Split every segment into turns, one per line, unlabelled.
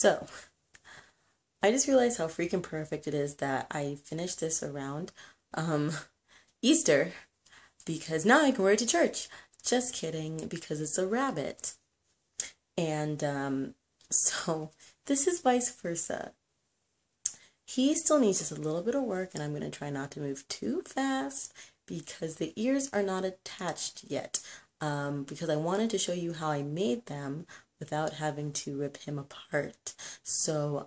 So, I just realized how freaking perfect it is that I finished this around Easter because now I can wear it to church. Just kidding, because it's a rabbit. And so this is vice versa. He still needs just a little bit of work, and I'm going to try not to move too fast because the ears are not attached yet. Because I wanted to show you how I made them without having to rip him apart. So,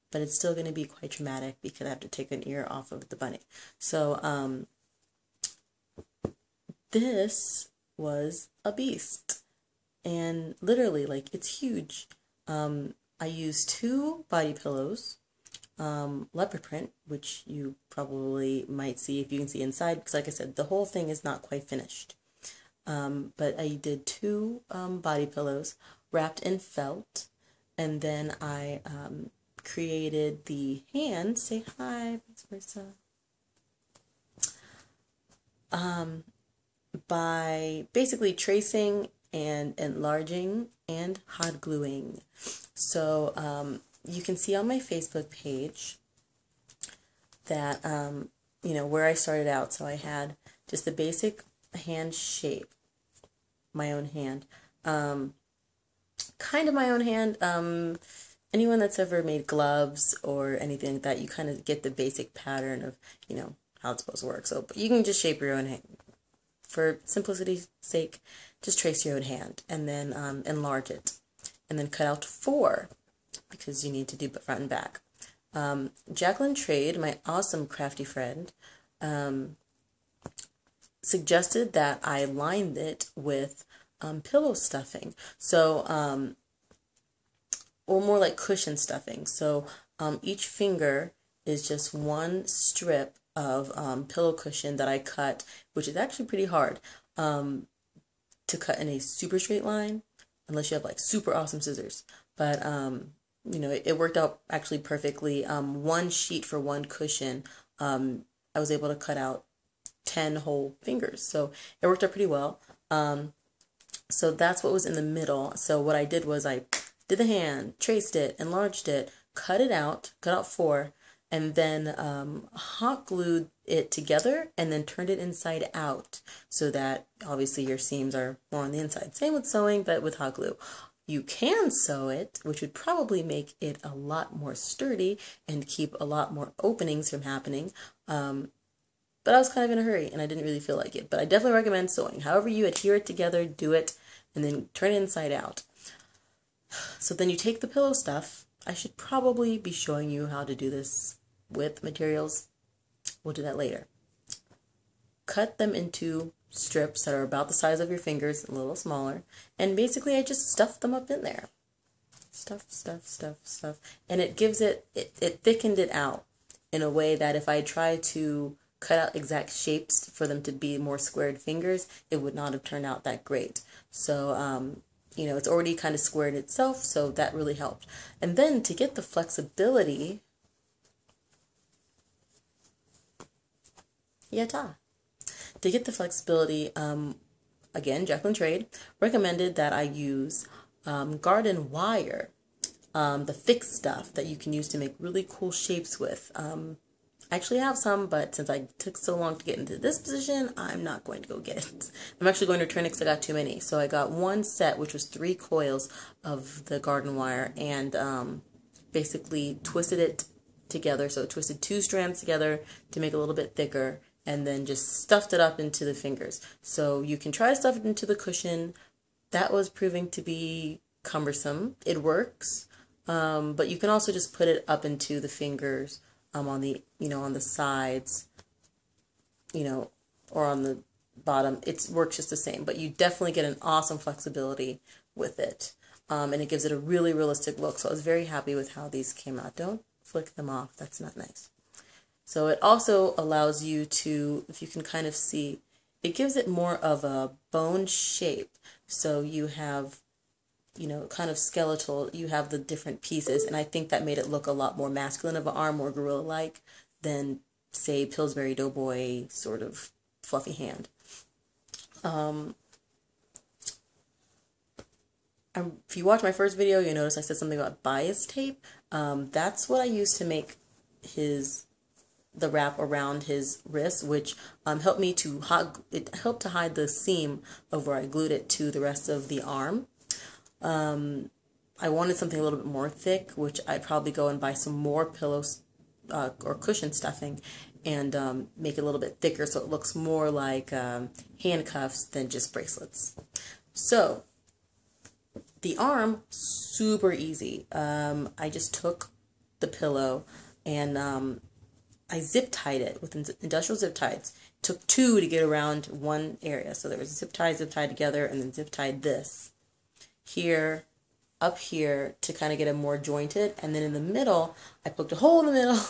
but it's still going to be quite dramatic because I have to take an ear off of the bunny. So, this was a beast. And literally, like, it's huge. I used 2 body pillows, leopard print, which you probably might see if you can see inside, because like I said, the whole thing is not quite finished. But I did 2 body pillows wrapped in felt, and then I created the hand, say hi, vice versa, by basically tracing and enlarging and hot gluing. So you can see on my Facebook page that, you know, where I started out. So I had just the basic hand shape, my own hand, kind of my own hand. Anyone that's ever made gloves or anything like that, you kind of get the basic pattern of, you know, how it's supposed to work. So but you can just shape your own hand. For simplicity's sake, just trace your own hand and then enlarge it. And then cut out 4 because you need to do front and back. Jacqueline Trade, my awesome crafty friend, suggested that I lined it with pillow stuffing. So, or more like cushion stuffing. So each finger is just one strip of pillow cushion that I cut, which is actually pretty hard to cut in a super straight line, unless you have like super awesome scissors. But you know, it worked out actually perfectly. 1 sheet for 1 cushion, I was able to cut out 10 whole fingers, so it worked out pretty well. So that's what was in the middle. So what I did was I did the hand, traced it, enlarged it, cut out 4, and then hot glued it together and then turned it inside out so that obviously your seams are more on the inside. Same with sewing, but with hot glue. You can sew it, which would probably make it a lot more sturdy and keep a lot more openings from happening. But I was kind of in a hurry and I didn't really feel like it. But I definitely recommend sewing. However you adhere it together, do it, and then turn it inside out. So then you take the pillow stuff. I should probably be showing you how to do this with materials. We'll do that later. Cut them into strips that are about the size of your fingers, a little smaller, and basically I just stuffed them up in there. Stuff. And it gives it thickened it out in a way that if I tried to cut out exact shapes for them to be more squared fingers, it would not have turned out that great. So, you know, it's already kind of squared itself, so that really helped. And then to get the flexibility, to get the flexibility, again, Jacqueline Trade recommended that I use garden wire, the thick stuff that you can use to make really cool shapes with. I actually have some, but since I took so long to get into this position, I'm not going to go get it. I'm actually going to return it because I got too many. So I got 1 set, which was 3 coils of the garden wire, and basically twisted it together. So twisted 2 strands together to make it a little bit thicker, and then just stuffed it up into the fingers. So you can try to stuff it into the cushion. That was proving to be cumbersome. It works, but you can also just put it up into the fingers. On the, you know, on the sides, you know, or on the bottom. It works just the same, but you definitely get an awesome flexibility with it. And it gives it a really realistic look. So I was very happy with how these came out. Don't flick them off. That's not nice. So it also allows you to, if you can kind of see, it gives it more of a bone shape. So you have, you know, kind of skeletal, you have the different pieces, and I think that made it look a lot more masculine of an arm, more gorilla-like than, say, Pillsbury Doughboy sort of fluffy hand. I if you watch my first video, you notice I said something about bias tape. That's what I used to make the wrap around his wrist, which helped me to hide the seam of where I glued it to the rest of the arm. I wanted something a little bit more thick, which I'd probably go and buy some more pillows or cushion stuffing and make it a little bit thicker so it looks more like handcuffs than just bracelets. So the arm, super easy. I just took the pillow and I zip tied it with industrial zip ties. It took 2 to get around one area. So there was zip tied together, and then zip tied this here, up here to kind of get it more jointed. And then in the middle, I poked a hole in the middle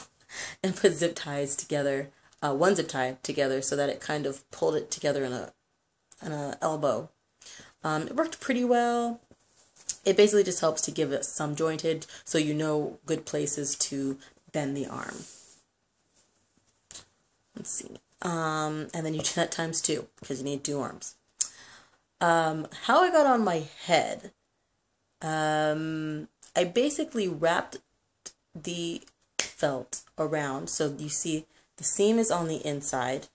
and put zip ties together, one zip tie together, so that it kind of pulled it together in a elbow. It worked pretty well. It basically just helps to give it some jointed so you know good places to bend the arm. Let's see. And then you do that times 2 because you need 2 arms. How I got on my head. I basically wrapped the felt around. So you see the seam is on the inside.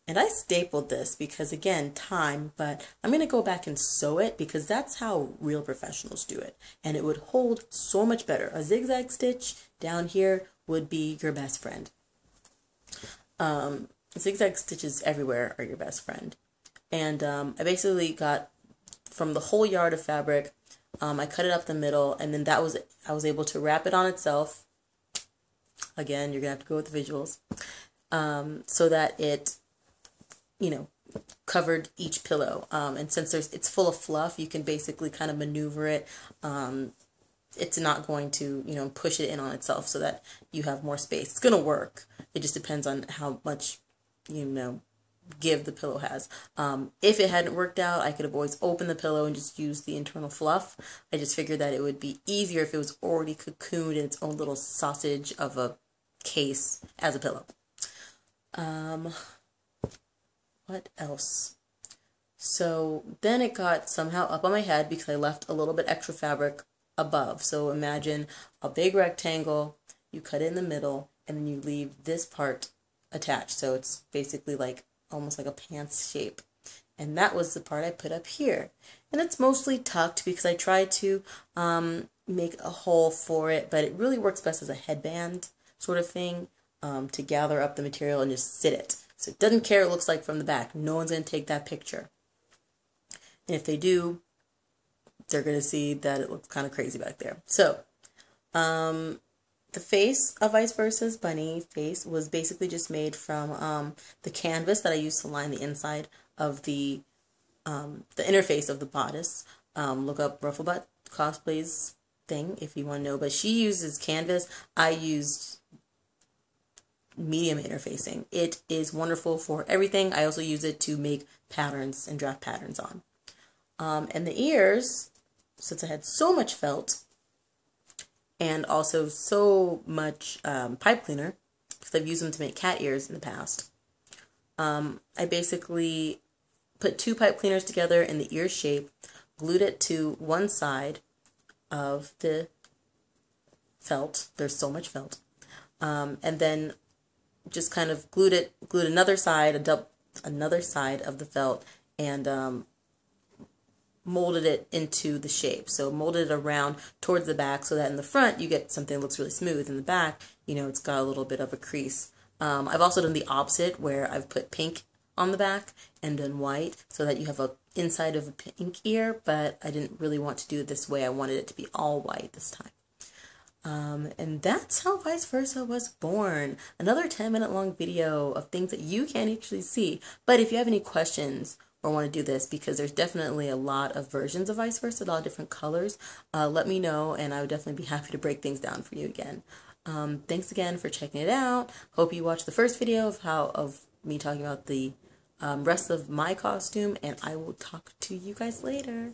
And I stapled this because, again, time, but I'm going to go back and sew it because that's how real professionals do it. And it would hold so much better. A zigzag stitch down here would be your best friend. Zigzag stitches everywhere are your best friend. And I basically got from the whole yard of fabric, I cut it up the middle, and then I was able to wrap it on itself. Again, you're going to have to go with the visuals. So that it, you know, covered each pillow. And since it's full of fluff, you can basically kind of maneuver it. It's not going to, you know, push it in on itself so that you have more space. It's going to work. It just depends on how much, you know, give the pillow has. If it hadn't worked out, I could have always opened the pillow and just used the internal fluff. I just figured that it would be easier if it was already cocooned in its own little sausage of a case as a pillow. What else? So then it got somehow up on my head because I left a little bit extra fabric above. So imagine a big rectangle, you cut it in the middle, and then you leave this part attached. So it's basically like almost like a pants shape. And that was the part I put up here. And it's mostly tucked because I tried to make a hole for it, but it really works best as a headband sort of thing, to gather up the material and just sit it. So it doesn't care what it looks like from the back. No one's going to take that picture. And if they do, they're going to see that it looks kind of crazy back there. So, the face of Vice Versa's bunny face was basically just made from the canvas that I used to line the inside of the interface of the bodice. Look up Rufflebutt Cosplay's thing if you want to know. But she uses canvas. I used medium interfacing. It is wonderful for everything. I also use it to make patterns and draft patterns on. And the ears, since I had so much felt and also so much pipe cleaner, because I've used them to make cat ears in the past, I basically put 2 pipe cleaners together in the ear shape, glued it to one side of the felt. There's so much felt. And then just kind of glued another side, another side of the felt, and molded it into the shape. So molded it around towards the back so that in the front you get something that looks really smooth. In the back, you know, it's got a little bit of a crease. I've also done the opposite where I've put pink on the back and done white so that you have a inside of a pink ear, but I didn't really want to do it this way. I wanted it to be all white this time. And that's how Vice Versa was born. Another 10-minute long video of things that you can't actually see. But if you have any questions or want to do this, because there's definitely a lot of versions of Vice Versa, a lot of different colors, let me know and I would definitely be happy to break things down for you again. Thanks again for checking it out. Hope you watched the first video of me talking about the rest of my costume, and I will talk to you guys later.